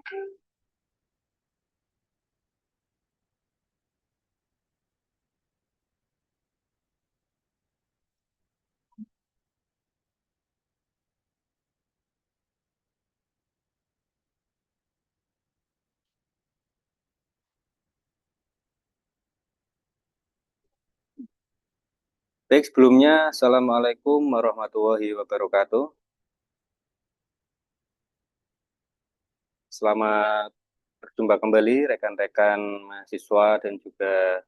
Baik, sebelumnya Assalamualaikum warahmatullahi wabarakatuh. Selamat berjumpa kembali rekan-rekan mahasiswa dan juga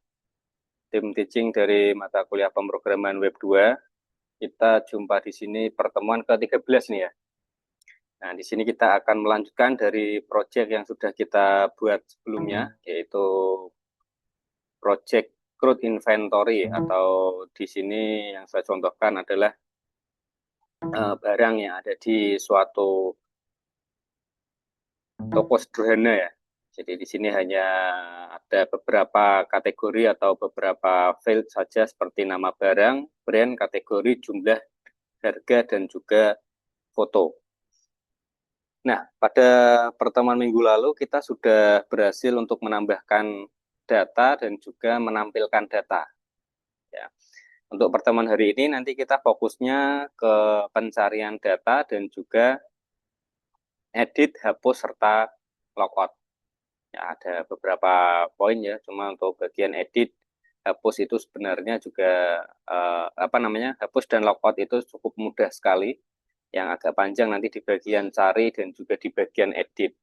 tim teaching dari mata kuliah pemrograman Web 2. Kita jumpa di sini pertemuan ke-13 nih ya. Nah, di sini kita akan melanjutkan dari proyek yang sudah kita buat sebelumnya, yaitu proyek crude inventory, atau di sini yang saya contohkan adalah barang yang ada di suatu toko sederhana ya. Jadi di sini hanya ada beberapa kategori atau beberapa field saja seperti nama barang, brand, kategori, jumlah, harga, dan juga foto. Nah, pada pertemuan minggu lalu kita sudah berhasil untuk menambahkan data dan juga menampilkan data. Ya. Untuk pertemuan hari ini nanti kita fokusnya ke pencarian data dan juga edit, hapus, serta logout. Ya, ada beberapa poin ya, cuma untuk bagian edit, hapus itu sebenarnya juga hapus dan logout itu cukup mudah sekali. Yang agak panjang nanti di bagian cari dan juga di bagian edit.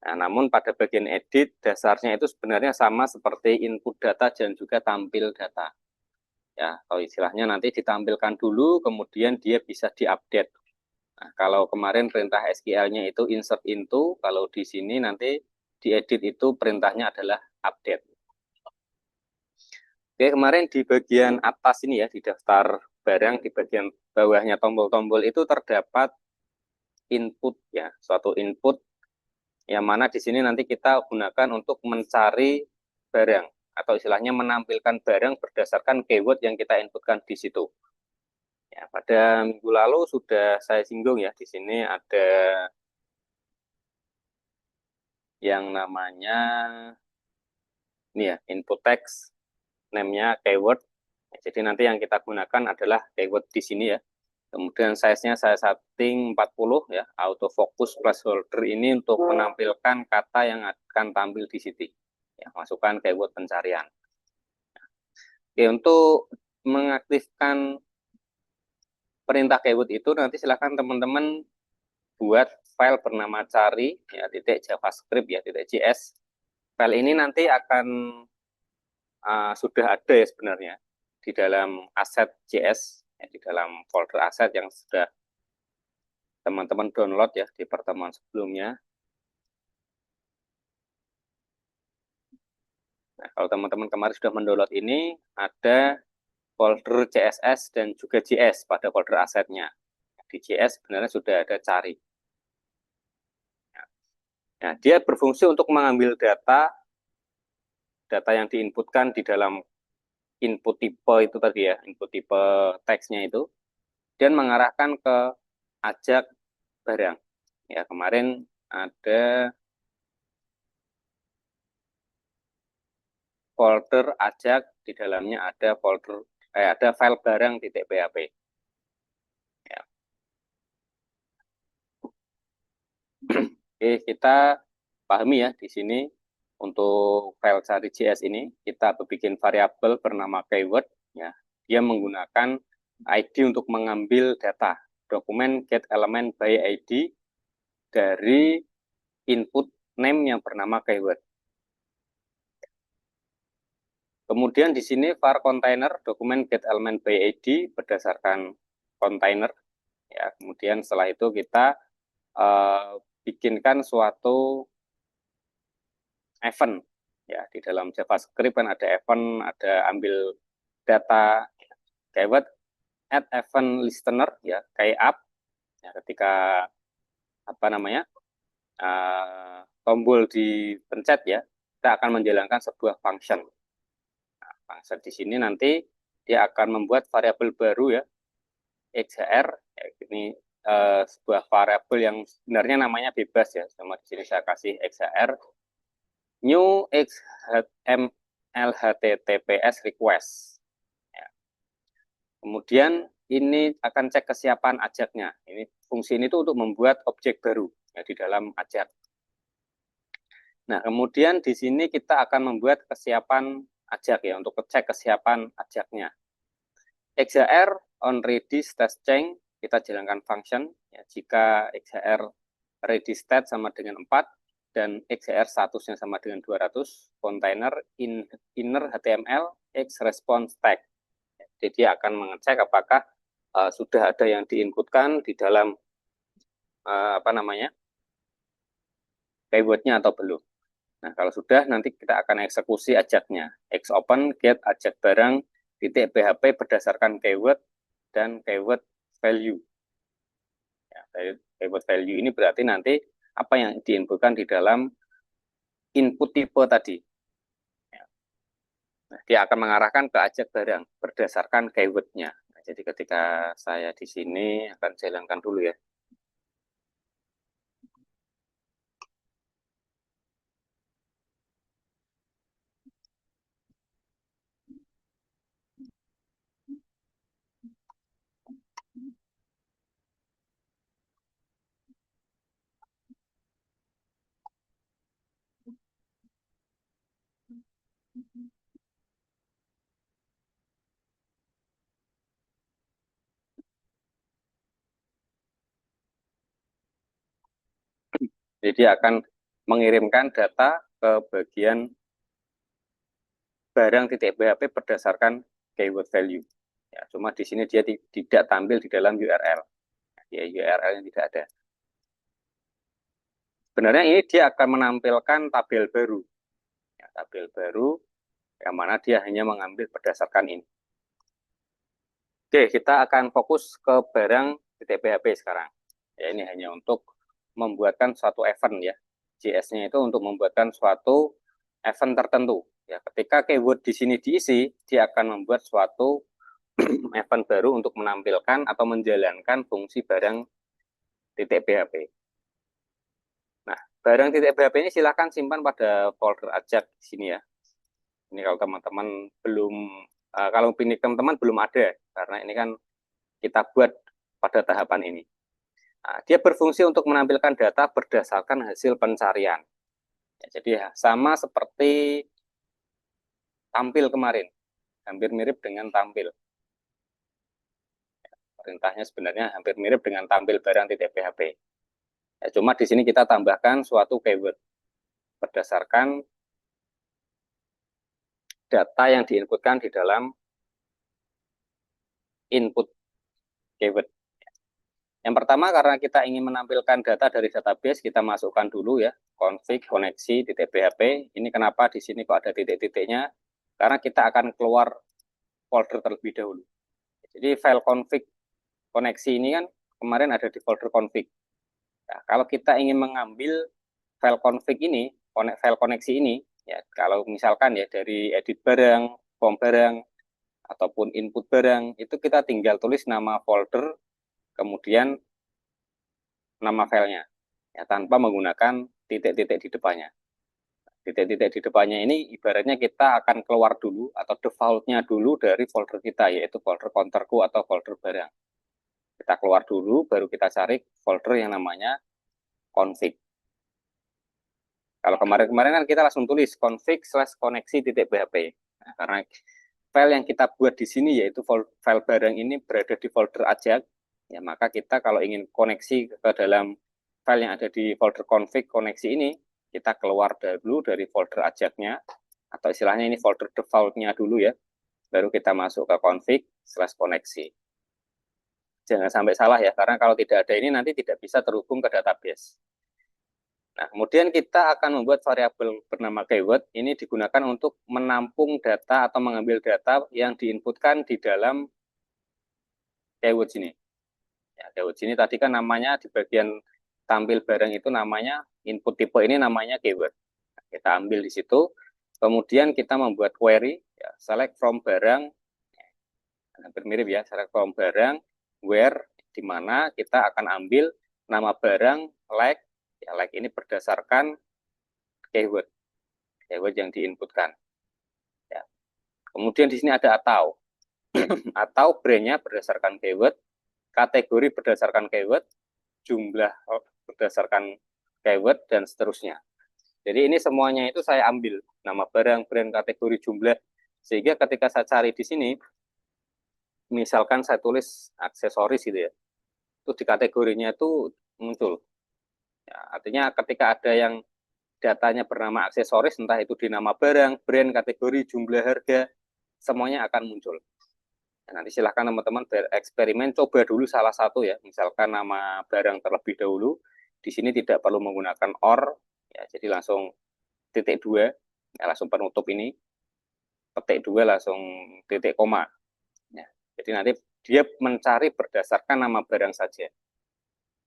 Nah, namun pada bagian edit dasarnya itu sebenarnya sama seperti input data dan juga tampil data. Ya, atau istilahnya nanti ditampilkan dulu, kemudian dia bisa diupdate. Nah, kalau kemarin perintah SQL-nya itu insert into, kalau di sini nanti diedit itu perintahnya adalah update. Oke, kemarin di bagian atas ini ya, di daftar barang, di bagian bawahnya tombol-tombol itu terdapat input ya, suatu input yang mana di sini nanti kita gunakan untuk mencari barang atau istilahnya menampilkan barang berdasarkan keyword yang kita inputkan di situ. Ya, pada minggu lalu sudah saya singgung ya, di sini ada yang namanya ini ya, input text, name-nya keyword. Jadi nanti yang kita gunakan adalah keyword di sini ya. Kemudian size-nya saya setting 40 ya, autofocus placeholder ini untuk menampilkan kata yang akan tampil di sini. Ya, masukkan keyword pencarian. Oke, untuk mengaktifkan perintah keyword itu nanti silakan teman-teman buat file bernama cari ya titik javascript ya titik js. File ini nanti akan sudah ada ya sebenarnya di dalam aset JS, ya, di dalam folder aset yang sudah teman-teman download ya di pertemuan sebelumnya. Nah, kalau teman-teman kemarin sudah mendownload ini, ada folder CSS dan juga JS pada folder asetnya. Di JS sebenarnya sudah ada cari. Nah, dia berfungsi untuk mengambil data yang diinputkan di dalam input tipe itu tadi ya, input tipe teksnya itu, dan mengarahkan ke ajak barang. Ya, kemarin ada folder ajak, di dalamnya ada ada file barang .php. Ya. Oke, kita pahami ya di sini untuk file cari JS ini kita bikin variabel bernama keyword ya. Dia menggunakan ID untuk mengambil data dokumen get element by ID dari input name yang bernama keyword. Kemudian di sini var container dokumen get element by ID berdasarkan container. Ya, kemudian setelah itu kita bikinkan suatu event. Ya, di dalam JavaScript kan ada event, ada ambil data keyword add event listener ya, kayak up. Ya, ketika tombol dipencet ya, kita akan menjalankan sebuah function. Nah, function di sini nanti dia akan membuat variabel baru ya, xhr ya, ini sebuah variabel yang sebenarnya namanya bebas ya. Sama di sini saya kasih XHR new XML HTTPS request. Ya. Kemudian ini akan cek kesiapan ajaknya. Ini fungsi ini tuh untuk membuat objek baru ya, di dalam ajak. Nah, kemudian di sini kita akan membuat kesiapan ajak ya untuk cek kesiapan ajaknya. XHR on ready state change kita jalankan function ya, jika XHR ready state sama dengan 4 dan XHR statusnya sama dengan 200 container inner HTML X response tag. Jadi dia akan mengecek apakah sudah ada yang diinputkan di dalam keywordnya atau belum. Nah, kalau sudah nanti kita akan eksekusi ajaknya. Xopen get ajak barang titik PHP berdasarkan keyword dan keyword value. Ya, keyword value ini berarti nanti apa yang diinputkan di dalam input tipe tadi. Ya. Nah, dia akan mengarahkan ke ajak barang berdasarkan keywordnya. Nah, jadi ketika saya di sini akan jalankan dulu ya. Jadi dia akan mengirimkan data ke bagian barang titik PHP berdasarkan keyword value. Ya, cuma di sini dia tidak tampil di dalam URL. Ya, URL yang tidak ada. Sebenarnya ini dia akan menampilkan tabel baru. Ya, tabel baru yang mana dia hanya mengambil berdasarkan ini. Oke, kita akan fokus ke barang titik PHP sekarang. Ya, ini hanya untuk membuatkan suatu event ya. JS-nya itu untuk membuatkan suatu event tertentu. Ya, ketika keyword di sini diisi, dia akan membuat suatu event baru untuk menampilkan atau menjalankan fungsi barang titik PHP. Nah, barang titik PHP ini silakan simpan pada folder ajak di sini ya. Ini kalau teman-teman belum, kalau ini teman-teman belum ada, karena ini kan kita buat pada tahapan ini. Nah, dia berfungsi untuk menampilkan data berdasarkan hasil pencarian. Ya, jadi sama seperti tampil kemarin, hampir mirip dengan tampil. Perintahnya sebenarnya hampir mirip dengan tampil barang titik PHP. Ya, cuma di sini kita tambahkan suatu keyword berdasarkan data yang diinputkan di dalam input keyword. Yang pertama, karena kita ingin menampilkan data dari database, kita masukkan dulu ya, config koneksi titik PHP. Ini kenapa di sini kok ada titik-titiknya? Karena kita akan keluar folder terlebih dahulu. Jadi file config koneksi ini kan kemarin ada di folder config. Nah, kalau kita ingin mengambil file config ini, file koneksi ini, ya kalau misalkan ya dari edit barang, form barang, ataupun input barang, itu kita tinggal tulis nama folder, kemudian nama filenya, ya, tanpa menggunakan titik-titik di depannya. Titik-titik di depannya ini ibaratnya kita akan keluar dulu atau defaultnya dulu dari folder kita, yaitu folder counterku atau folder barang. Kita keluar dulu, baru kita cari folder yang namanya config. Kalau kemarin-kemarin kan kita langsung tulis config/koneksi.php. Nah, karena file yang kita buat di sini yaitu file barang ini berada di folder ajak, ya maka kita kalau ingin koneksi ke dalam file yang ada di folder config koneksi ini, kita keluar dulu dari folder ajaknya, atau istilahnya ini folder defaultnya dulu ya, baru kita masuk ke config/koneksi. Jangan sampai salah ya, karena kalau tidak ada ini nanti tidak bisa terhubung ke database. Nah, kemudian kita akan membuat variabel bernama keyword. Ini digunakan untuk menampung data atau mengambil data yang diinputkan di dalam keyword sini. Ya, keyword sini tadi kan namanya di bagian tampil barang itu namanya input tipe ini namanya keyword. Nah, kita ambil di situ. Kemudian kita membuat query, ya, select from barang, hampir mirip ya, select from barang, where di mana kita akan ambil nama barang like, ya like ini berdasarkan keyword yang diinputkan. Ya. Kemudian di sini ada atau atau brandnya berdasarkan keyword, kategori berdasarkan keyword, jumlah berdasarkan keyword, dan seterusnya. Jadi ini semuanya itu saya ambil nama barang, brand, kategori, jumlah, sehingga ketika saya cari di sini, misalkan saya tulis aksesoris gitu ya, itu di kategorinya itu muncul. Ya, artinya ketika ada yang datanya bernama aksesoris, entah itu di nama barang, brand, kategori, jumlah, harga, semuanya akan muncul. Nah, nanti silahkan teman-teman bereksperimen, coba dulu salah satu ya, misalkan nama barang terlebih dahulu, di sini tidak perlu menggunakan OR, ya, jadi langsung titik 2, ya, langsung penutup ini, petik 2 langsung titik koma. Ya, jadi nanti dia mencari berdasarkan nama barang saja.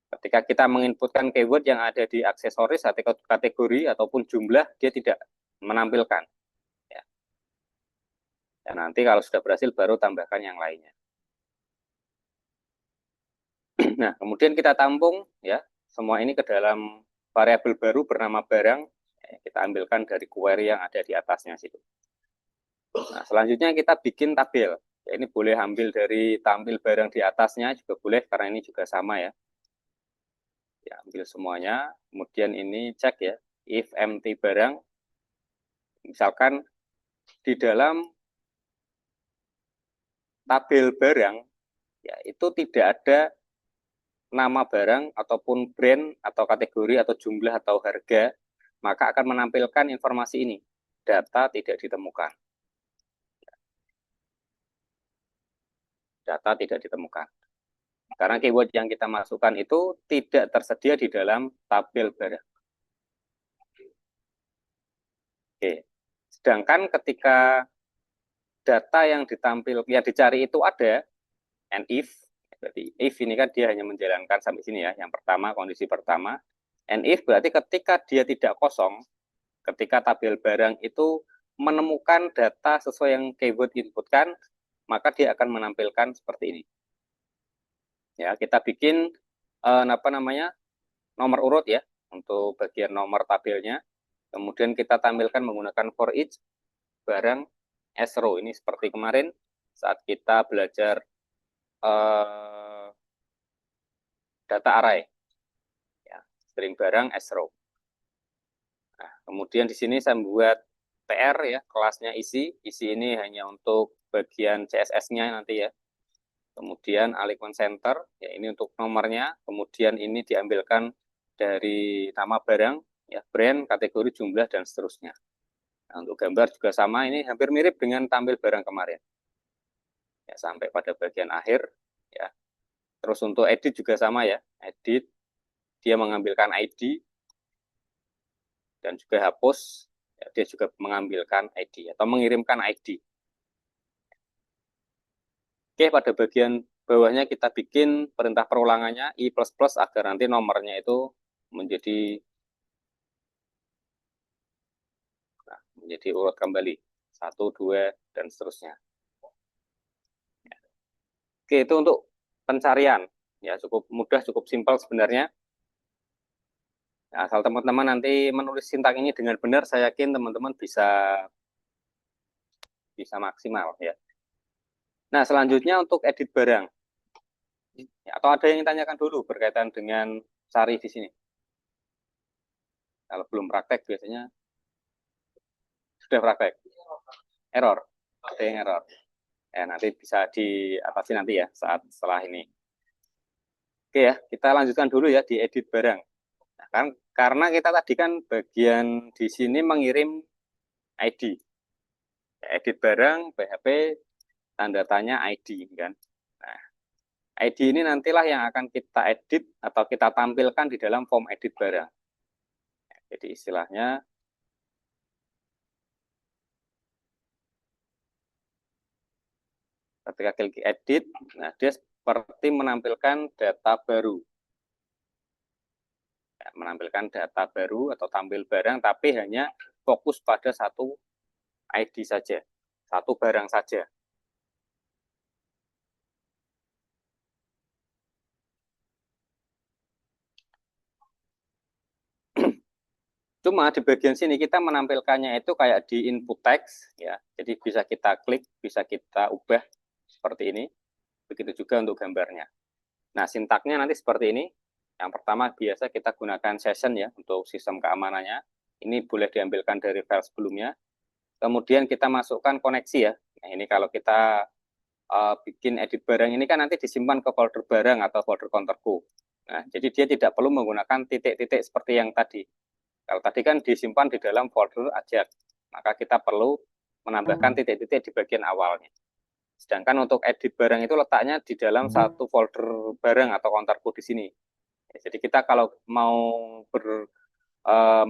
Ketika kita menginputkan keyword yang ada di aksesoris atau kategori ataupun jumlah, dia tidak menampilkan. Ya. Dan nanti kalau sudah berhasil baru tambahkan yang lainnya. Nah, kemudian kita tampung ya semua ini ke dalam variabel baru bernama barang. Kita ambilkan dari query yang ada di atasnya situ. Nah, selanjutnya kita bikin tabel. Ya, ini boleh ambil dari tampil barang di atasnya juga boleh karena ini juga sama ya. Ya, ambil semuanya. Kemudian ini cek ya, if empty barang. Misalkan di dalam tabel barang ya itu tidak ada nama barang ataupun brand atau kategori atau jumlah atau harga, maka akan menampilkan informasi ini. Data tidak ditemukan. Data tidak ditemukan. Karena keyword yang kita masukkan itu tidak tersedia di dalam tabel barang. Oke. Sedangkan ketika data yang dicari itu ada, and if, berarti if ini kan dia hanya menjalankan sampai sini ya, yang pertama, kondisi pertama, and if berarti ketika dia tidak kosong, ketika tabel barang itu menemukan data sesuai yang keyword inputkan, maka dia akan menampilkan seperti ini. Ya, kita bikin nomor urut ya untuk bagian nomor tabelnya. Kemudian kita tampilkan menggunakan for each barang as row. Ini seperti kemarin saat kita belajar data array. Ya, string barang as row. Nah, kemudian di sini saya membuat PR ya, kelasnya isi. Isi ini hanya untuk bagian CSS-nya nanti ya. Kemudian alignment center, ya ini untuk nomornya. Kemudian ini diambilkan dari nama barang, ya brand, kategori, jumlah, dan seterusnya. Nah, untuk gambar juga sama, ini hampir mirip dengan tampil barang kemarin. Ya, sampai pada bagian akhir, ya. Terus untuk edit juga sama ya, edit, dia mengambilkan ID, dan juga hapus, ya, dia juga mengambilkan ID, atau mengirimkan ID. Oke, pada bagian bawahnya kita bikin perintah perulangannya i++ agar nanti nomornya itu menjadi urut kembali 1, 2, dan seterusnya. Oke, itu untuk pencarian ya, cukup mudah, cukup simpel sebenarnya. Nah, asal teman-teman nanti menulis sintaks ini dengan benar, saya yakin teman-teman bisa maksimal ya. Nah, selanjutnya untuk edit barang. Atau ada yang ditanyakan dulu berkaitan dengan cari di sini? Kalau belum praktek biasanya sudah praktek. Error. Ada yang error. Ya, nanti bisa diatasi nanti ya setelah ini. Oke ya, kita lanjutkan dulu ya di edit barang. Nah, kan karena kita tadi kan bagian di sini mengirim ID. Ya, edit barang, PHP, tanda tanya ID kan. Nah, ID ini nantilah yang akan kita edit atau kita tampilkan di dalam form edit barang. Jadi istilahnya ketika klik edit, nah dia seperti menampilkan data baru. Ya, menampilkan data baru atau tampil barang, tapi hanya fokus pada satu ID saja, satu barang saja. Cuma di bagian sini kita menampilkannya itu kayak di input text ya. Jadi bisa kita klik, bisa kita ubah seperti ini. Begitu juga untuk gambarnya. Nah, sintaknya nanti seperti ini. Yang pertama biasa kita gunakan session ya untuk sistem keamanannya. Ini boleh diambilkan dari file sebelumnya. Kemudian kita masukkan koneksi ya. Nah, ini kalau kita bikin edit barang ini kan nanti disimpan ke folder barang atau folder counterku. Nah, jadi dia tidak perlu menggunakan titik-titik seperti yang tadi. Kalau tadi kan disimpan di dalam folder aja, maka kita perlu menambahkan titik-titik di bagian awalnya. Sedangkan untuk edit barang itu letaknya di dalam satu folder barang atau counterku di sini. Jadi kita kalau mau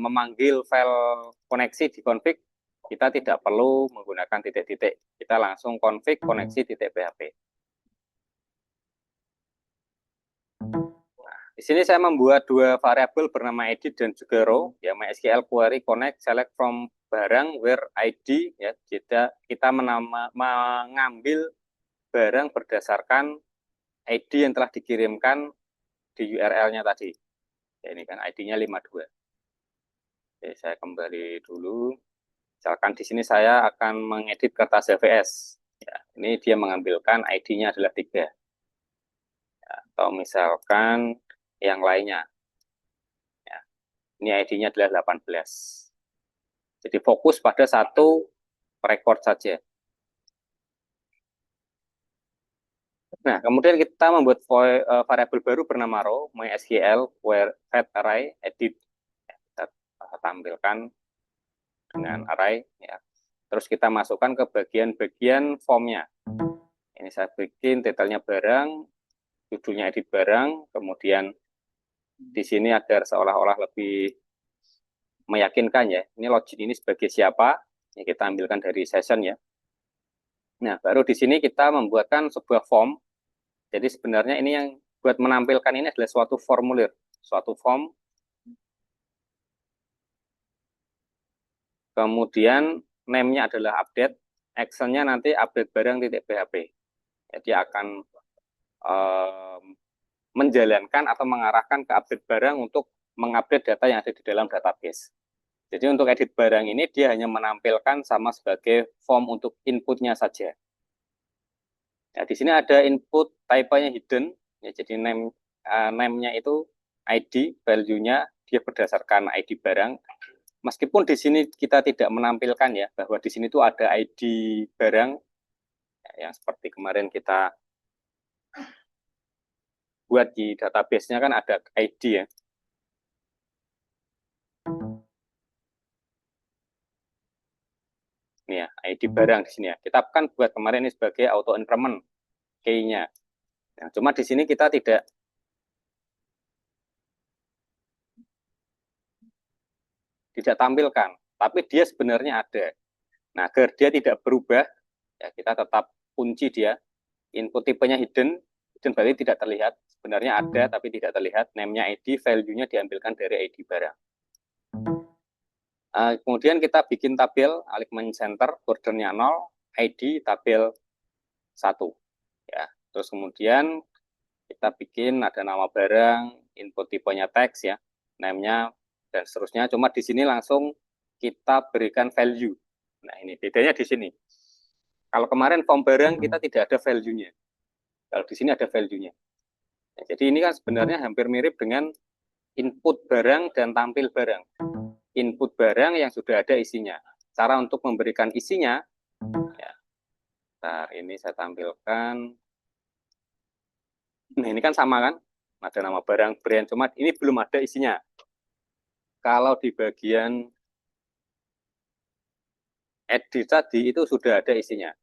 memanggil file koneksi di config, kita tidak perlu menggunakan titik-titik. Kita langsung config koneksi titik php. Di sini saya membuat dua variabel bernama edit dan juga row, ya MySQL query connect select from barang where ID, ya kita mengambil barang berdasarkan ID yang telah dikirimkan di URL-nya tadi. Ya, ini kan ID-nya 52. Oke, saya kembali dulu. Misalkan di sini saya akan mengedit kertas HVS. Ya, ini dia mengambilkan ID-nya adalah 3. Ya, atau misalkan yang lainnya. Ya, ini ID-nya adalah 18. Jadi fokus pada satu record saja. Nah, kemudian kita membuat variabel baru bernama row, MySQL where fat array edit. Ya, kita tampilkan dengan array. Ya. Terus kita masukkan ke bagian-bagian formnya. Ini saya bikin detailnya barang, judulnya edit barang, kemudian di sini agar seolah-olah lebih meyakinkan ya. Ini login ini sebagai siapa? Ini kita ambilkan dari session ya. Nah, baru di sini kita membuatkan sebuah form. Jadi sebenarnya ini yang buat menampilkan ini adalah suatu formulir, suatu form. Kemudian name-nya adalah update, action-nya nanti update barang .php. Jadi akan menjalankan atau mengarahkan ke update barang untuk mengupdate data yang ada di dalam database. Jadi untuk edit barang ini dia hanya menampilkan sama sebagai form untuk inputnya saja. Ya, di sini ada input type-nya hidden, ya, jadi name-nya itu ID, value-nya dia berdasarkan ID barang. Meskipun di sini kita tidak menampilkan ya bahwa di sini tuh ada ID barang ya, yang seperti kemarin kita buat di database-nya kan ada ID ya. Ini ya, ID barang di sini ya. Kita kan buat kemarin ini sebagai auto increment key-nya. Nah, cuma di sini kita tidak tampilkan, tapi dia sebenarnya ada. Nah, agar dia tidak berubah, ya kita tetap kunci dia. Input tipenya hidden, hidden berarti tidak terlihat. Sebenarnya ada, tapi tidak terlihat. Name-nya ID, value-nya diambilkan dari ID barang. Kemudian kita bikin tabel alignment center, bordernya 0, ID tabel 1. Ya. Terus kemudian kita bikin ada nama barang, input tipenya teks ya, name-nya dan seterusnya. Cuma di sini langsung kita berikan value. Nah, ini bedanya di sini. Kalau kemarin form barang kita tidak ada value-nya. Kalau di sini ada value-nya. Nah, jadi ini kan sebenarnya hampir mirip dengan input barang dan tampil barang. Input barang yang sudah ada isinya. Cara untuk memberikan isinya, ya, ntar ini saya tampilkan. Nah, ini kan sama kan? Ada nama barang, brand, cuma ini belum ada isinya. Kalau di bagian edit tadi itu sudah ada isinya.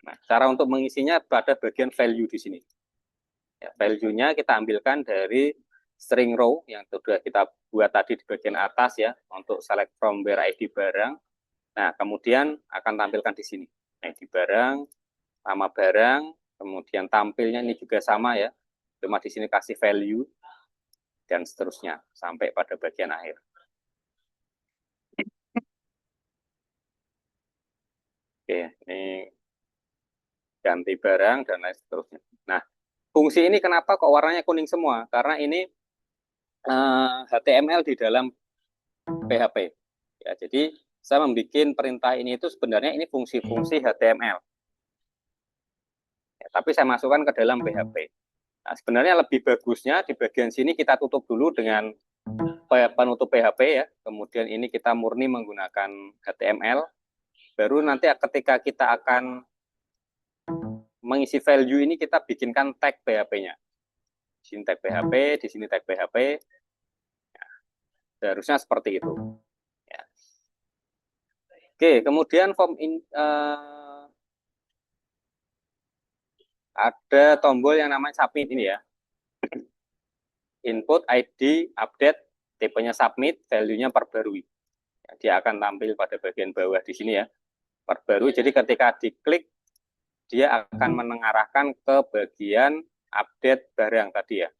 Nah, cara untuk mengisinya pada bagian value di sini. Ya, value-nya kita ambilkan dari string row yang sudah kita buat tadi di bagian atas ya, untuk select from where ID barang. Nah, kemudian akan tampilkan di sini. ID barang, nama barang, kemudian tampilnya ini juga sama ya, cuma di sini kasih value, dan seterusnya, sampai pada bagian akhir. Oke, ini ganti barang, dan lain seterusnya. Nah, fungsi ini kenapa kok warnanya kuning semua? Karena ini HTML di dalam PHP. Ya, jadi saya membuat perintah ini itu sebenarnya ini fungsi-fungsi HTML. Ya, tapi saya masukkan ke dalam PHP. Nah, sebenarnya lebih bagusnya di bagian sini kita tutup dulu dengan penutup PHP ya. Kemudian ini kita murni menggunakan HTML. Baru nanti ketika kita akan mengisi value ini kita bikinkan tag PHP-nya. Di sini tag PHP, di sini tag PHP. Ya, seharusnya seperti itu. Ya. Oke, kemudian ada tombol yang namanya submit ini ya. Input ID update tipenya submit, value-nya perbarui. Ya, dia akan tampil pada bagian bawah di sini ya. Perbarui. Jadi ketika diklik dia akan mengarahkan ke bagian update barang tadi ya.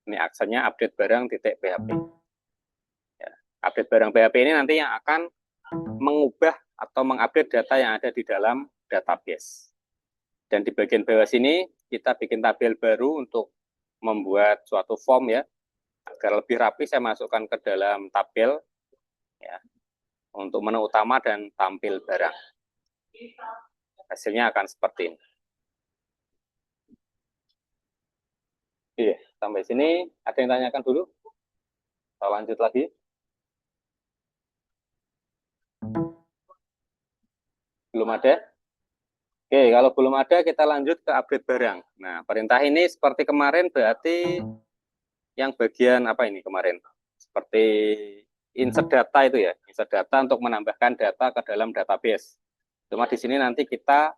Ini aksennya update barang titik PHP. Ya, update barang PHP ini nanti yang akan mengubah atau mengupdate data yang ada di dalam database. Dan di bagian bawah sini kita bikin tabel baru untuk membuat suatu form ya. Agar lebih rapi saya masukkan ke dalam tabel ya. Untuk menu utama dan tampil barang. Hasilnya akan seperti ini. Iya, sampai sini ada yang tanyakan dulu? Kita lanjut lagi. Belum ada? Oke, kalau belum ada kita lanjut ke update barang. Nah, perintah ini seperti kemarin berarti yang bagian apa ini kemarin? Seperti insert data itu ya, insert data untuk menambahkan data ke dalam database. Cuma di sini nanti kita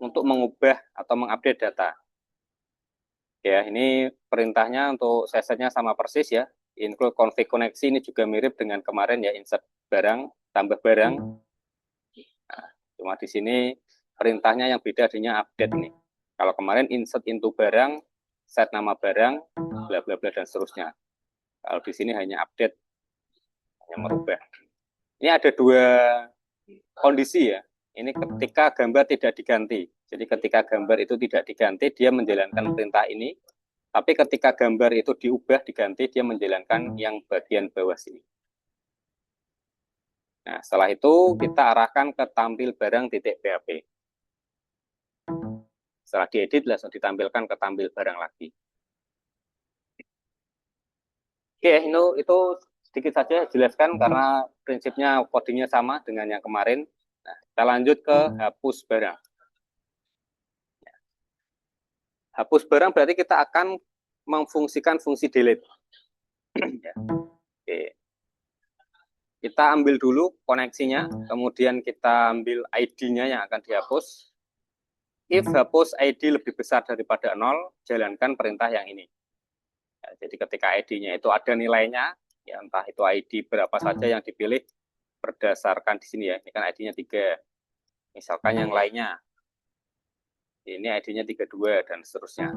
untuk mengubah atau mengupdate data. Ya, ini perintahnya untuk CSS-nya sama persis ya. Include config koneksi ini juga mirip dengan kemarin ya, insert barang, tambah barang. Nah, cuma di sini perintahnya yang beda adanya update ini. Kalau kemarin insert into barang, set nama barang, bla bla bla dan seterusnya. Kalau di sini hanya update, hanya merubah. Ini ada dua kondisi ya. Ini ketika gambar tidak diganti. Jadi ketika gambar itu tidak diganti, dia menjalankan perintah ini. Tapi ketika gambar itu diubah, diganti, dia menjalankan yang bagian bawah sini. Nah, setelah itu kita arahkan ke tampil barang titik PHP. Setelah diedit, langsung ditampilkan ke tampil barang lagi. Oke, itu sedikit saja jelaskan karena prinsipnya codingnya sama dengan yang kemarin. Nah, kita lanjut ke hapus barang. Hapus barang berarti kita akan memfungsikan fungsi delete. Oke. Kita ambil dulu koneksinya, kemudian kita ambil ID-nya yang akan dihapus. If hapus ID lebih besar daripada 0, jalankan perintah yang ini. Ya, jadi ketika ID-nya itu ada nilainya, ya entah itu ID berapa saja yang dipilih berdasarkan di sini ya. Ini kan ID-nya 3. Misalkan yang lainnya, ini ID-nya 32 dan seterusnya.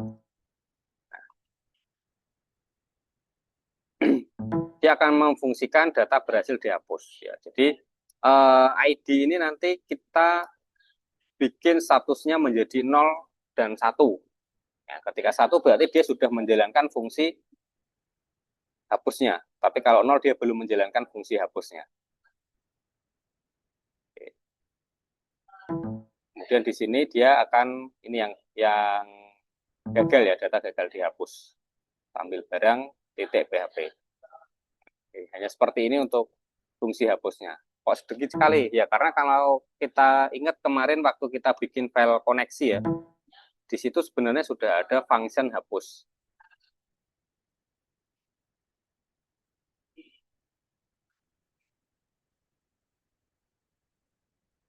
Dia akan memfungsikan data berhasil dihapus. Ya, jadi ID ini nanti kita bikin statusnya menjadi 0 dan 1. Ya, ketika 1 berarti dia sudah menjalankan fungsi hapusnya. Tapi kalau 0 dia belum menjalankan fungsi hapusnya. Oke. Kemudian di sini dia akan ini yang gagal ya, data gagal dihapus. Ambil barang titik PHP. Oke, hanya seperti ini untuk fungsi hapusnya. Kok sedikit sekali ya, karena kalau kita ingat kemarin waktu kita bikin file koneksi ya, di situ sebenarnya sudah ada function hapus.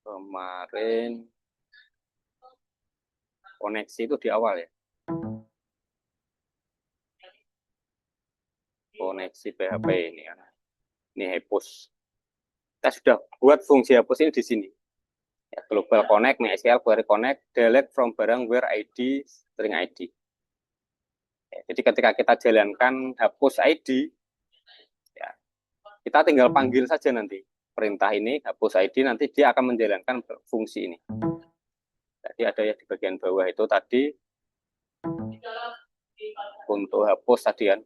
Kemarin koneksi itu di awal ya. Koneksi PHP ini kan. Ini hapus. Kita sudah buat fungsi hapus ini di sini. Ya, global connect, MySQL query connect, delete from barang where ID, string ID. Ya, jadi ketika kita jalankan hapus ID, ya, kita tinggal panggil saja nanti perintah ini, hapus ID, nanti dia akan menjalankan fungsi ini. Jadi ada ya di bagian bawah itu tadi, untuk hapus tadi kan.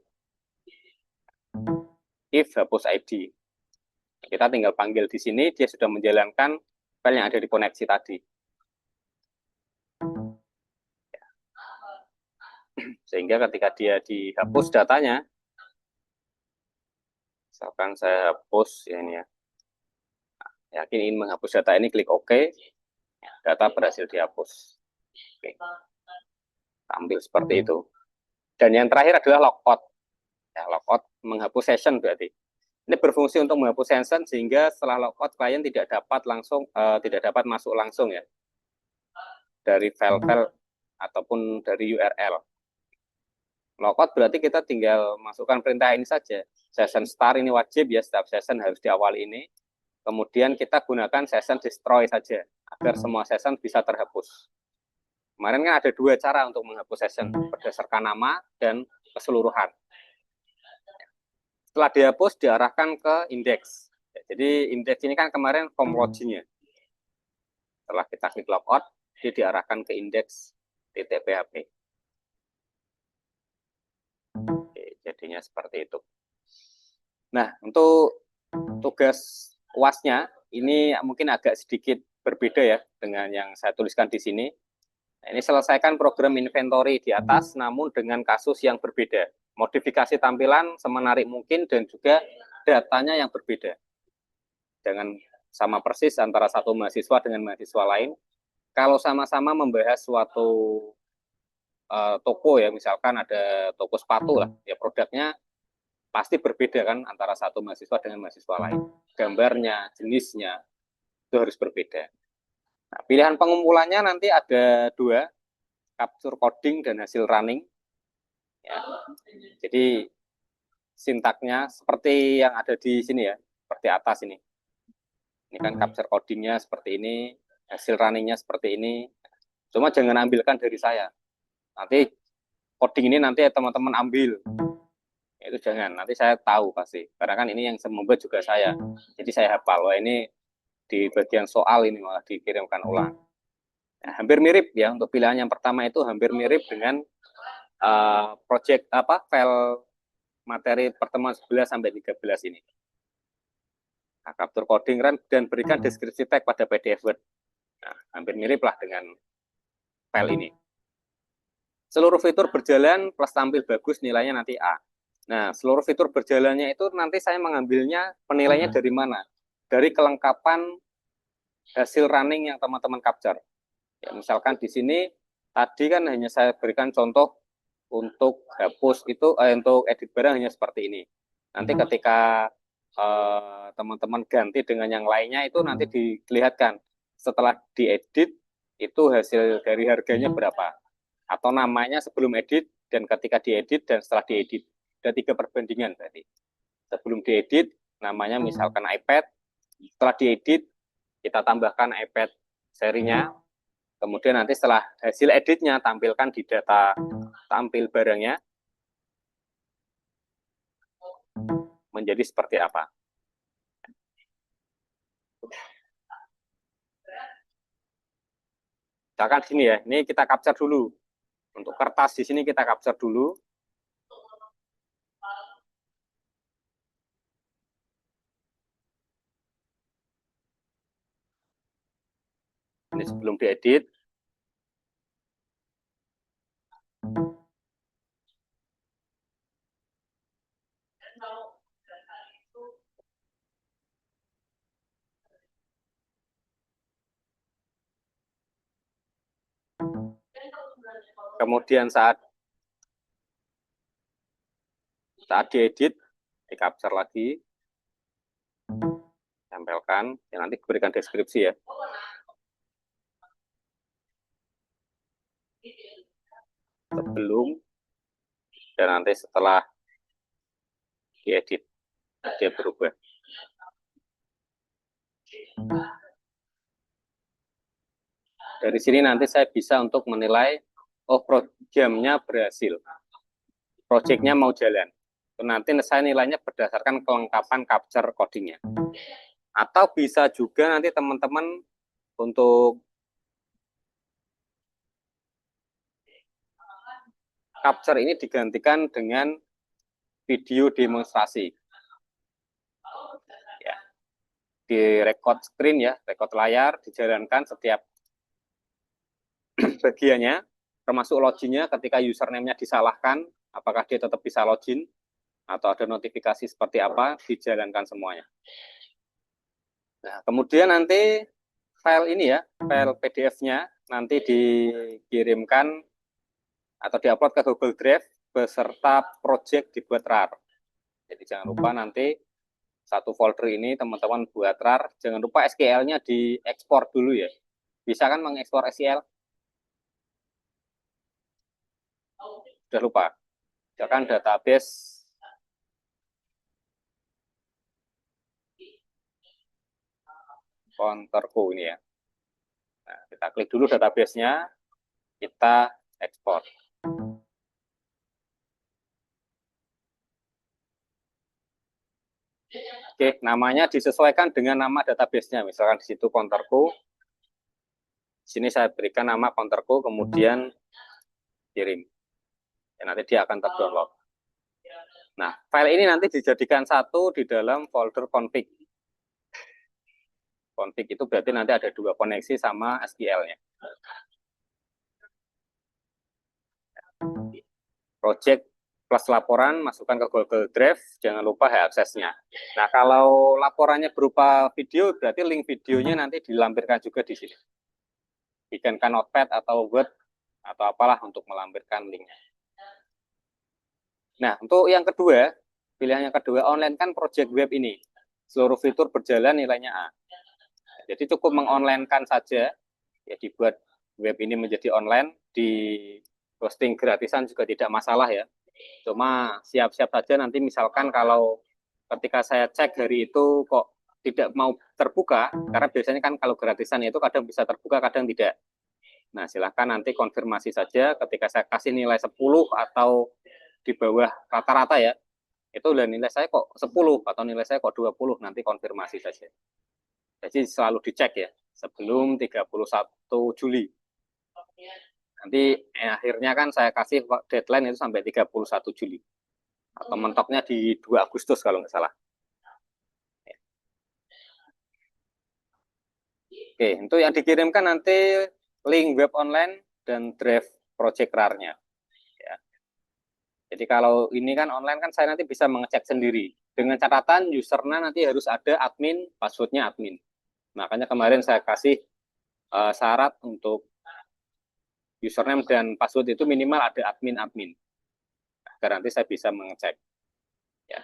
if hapus ID. Kita tinggal panggil di sini, dia sudah menjalankan file yang ada di koneksi tadi. Sehingga ketika dia dihapus datanya, misalkan saya hapus ya ini ya, yakin ingin menghapus data ini, klik OK, data berhasil dihapus. Oke. Tampil seperti itu. Dan yang terakhir adalah logout. Ya, logout menghapus session berarti. Ini berfungsi untuk menghapus session sehingga setelah logout klien tidak dapat masuk langsung ya dari file-file ataupun dari URL. Logout berarti kita tinggal masukkan perintah ini saja. Session start ini wajib ya, setiap session harus diawali ini. Kemudian kita gunakan session destroy saja agar semua session bisa terhapus. Kemarin kan ada dua cara untuk menghapus session, berdasarkan nama dan keseluruhan. Setelah dihapus, diarahkan ke indeks. Jadi indeks ini kan kemarin form login-nya. Setelah kita klik logout, dia diarahkan ke indeks .php. Oke, jadinya seperti itu. Nah, untuk tugas UAS-nya, ini mungkin agak sedikit berbeda ya dengan yang saya tuliskan di sini. Nah, ini selesaikan program inventory di atas, namun dengan kasus yang berbeda. Modifikasi tampilan semenarik mungkin dan juga datanya yang berbeda. Jangan sama persis antara satu mahasiswa dengan mahasiswa lain. Kalau sama-sama membahas suatu toko ya, misalkan ada toko sepatu lah, ya produknya pasti berbeda kan antara satu mahasiswa dengan mahasiswa lain. Gambarnya, jenisnya, itu harus berbeda. Nah, pilihan pengumpulannya nanti ada dua, capture coding dan hasil running. Ya. Jadi sintaknya seperti yang ada di sini ya, seperti atas ini. Ini kan capture codingnya seperti ini, hasil runningnya seperti ini. Cuma jangan ambilkan dari saya. Nanti coding ini nanti teman-teman ambil. Itu jangan, nanti saya tahu pasti. Karena kan ini yang membuat juga saya. Jadi saya hafal, wah ini di bagian soal ini malah dikirimkan ulang. Nah, hampir mirip ya, untuk pilihan yang pertama itu hampir mirip dengan project file materi pertemuan 11 sampai 13 ini. Nah, capture coding dan berikan deskripsi tag pada PDF Word. Nah, hampir mirip lah dengan file ini. Seluruh fitur berjalan plus tampil bagus, nilainya nanti A. Nah, seluruh fitur berjalannya itu nanti saya mengambilnya penilainya dari mana? Dari kelengkapan hasil running yang teman-teman capture. Ya, misalkan di sini tadi kan hanya saya berikan contoh untuk hapus itu untuk edit barang hanya seperti ini. Nanti ketika teman-teman ganti dengan yang lainnya itu nanti dilihatkan setelah diedit itu hasil dari harganya berapa atau namanya sebelum edit dan ketika diedit dan setelah diedit. Ada 3 perbandingan berarti. Sebelum diedit namanya misalkan iPad, setelah diedit kita tambahkan iPad serinya. Kemudian nanti setelah hasil editnya tampilkan di data tampil barangnya menjadi seperti apa. Misalkan sini ya, ini kita capture dulu. Untuk kertas di sini kita capture dulu. Ini sebelum diedit. Kemudian saat diedit, di capture lagi, tempelkan, ya nanti berikan deskripsi ya. Sebelum dan nanti setelah diedit, dia berubah. Dari sini nanti saya bisa untuk menilai, oh programnya berhasil, projectnya mau jalan. Nanti saya nilainya berdasarkan kelengkapan capture codingnya. Atau bisa juga nanti teman-teman untuk capture ini digantikan dengan video demonstrasi. di record screen ya, record layar, dijalankan setiap bagiannya, termasuk loginnya ketika username-nya disalahkan, apakah dia tetap bisa login, atau ada notifikasi seperti apa, dijalankan semuanya. Nah, kemudian nanti file ini ya, file PDF-nya nanti dikirimkan atau diupload ke Google Drive beserta project dibuat RAR. Jadi jangan lupa nanti satu folder ini teman-teman buat RAR, jangan lupa SQL-nya diekspor dulu ya. Bisa kan mengekspor SQL? Sudah lupa. Misalkan database counterku ini ya. Nah, kita klik dulu database-nya, kita ekspor. Oke, namanya disesuaikan dengan nama database-nya. Misalkan di situ counterku, di sini saya berikan nama counterku, kemudian kirim. Ya, nanti dia akan terdownload. Nah, file ini nanti dijadikan satu di dalam folder config. Config itu berarti nanti ada dua koneksi sama SQL-nya. Project plus laporan, masukkan ke Google Drive, jangan lupa aksesnya. Nah, kalau laporannya berupa video, berarti link videonya nanti dilampirkan juga di sini. Bikinkan notepad atau Word, atau apalah untuk melampirkan linknya. Nah, untuk yang kedua, pilihan yang kedua, online kan project web ini. Seluruh fitur berjalan nilainya A. Jadi cukup mengonlinekan saja, ya dibuat web ini menjadi online, di hosting gratisan juga tidak masalah ya. Cuma siap-siap saja nanti misalkan kalau ketika saya cek hari itu kok tidak mau terbuka, karena biasanya kan kalau gratisan itu kadang bisa terbuka, kadang tidak. Nah, silahkan nanti konfirmasi saja ketika saya kasih nilai 10 atau di bawah rata-rata ya, itu udah nilai saya kok 10 atau nilai saya kok 20, nanti konfirmasi saja. Jadi selalu dicek ya, sebelum 31 Juli. Nanti akhirnya kan saya kasih deadline itu sampai 31 Juli. Atau mentoknya di 2 Agustus kalau nggak salah. Oke, untuk yang dikirimkan nanti link web online dan drive project RAR-nya. Ya. Jadi kalau ini kan online kan saya nanti bisa mengecek sendiri. Dengan catatan usernya nanti harus ada admin, passwordnya admin. Makanya kemarin saya kasih syarat untuk username dan password itu minimal ada admin-admin. Agar nanti saya bisa mengecek. Ya.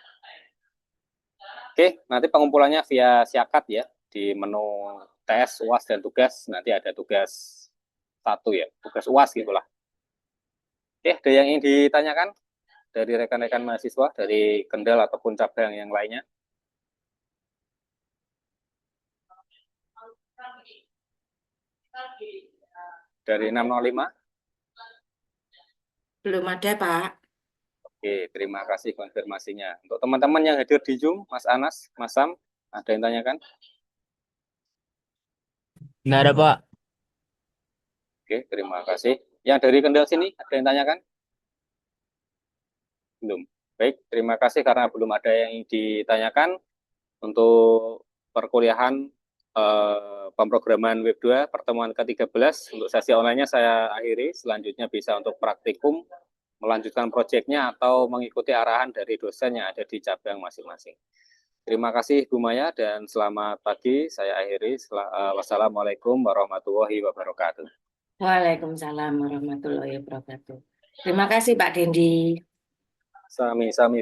Oke, nanti pengumpulannya via Siakat ya. Di menu tes, UAS, dan tugas, nanti ada tugas 1 ya, tugas UAS gitulah. Oke, ada yang ingin ditanyakan dari rekan-rekan mahasiswa, dari Kendal ataupun cabang yang lainnya? Dari 605? Belum ada, Pak. Oke, terima kasih konfirmasinya. Untuk teman-teman yang hadir di Zoom, Mas Anas, Mas Sam, ada yang tanyakan? Nggak ada, Pak. Oke, terima kasih. Yang dari Kendal sini, ada yang tanyakan? Belum. Baik, terima kasih karena belum ada yang ditanyakan. Untuk perkuliahan pemrograman Web 2 pertemuan ke-13, untuk sesi online-nya saya akhiri. Selanjutnya bisa untuk praktikum, melanjutkan proyeknya atau mengikuti arahan dari dosen yang ada di cabang masing-masing. Terima kasih Bu Maya dan selamat pagi. Saya akhiri. Wassalamualaikum warahmatullahi wabarakatuh. Waalaikumsalam warahmatullahi wabarakatuh. Terima kasih Pak Dendi. Sami-sami.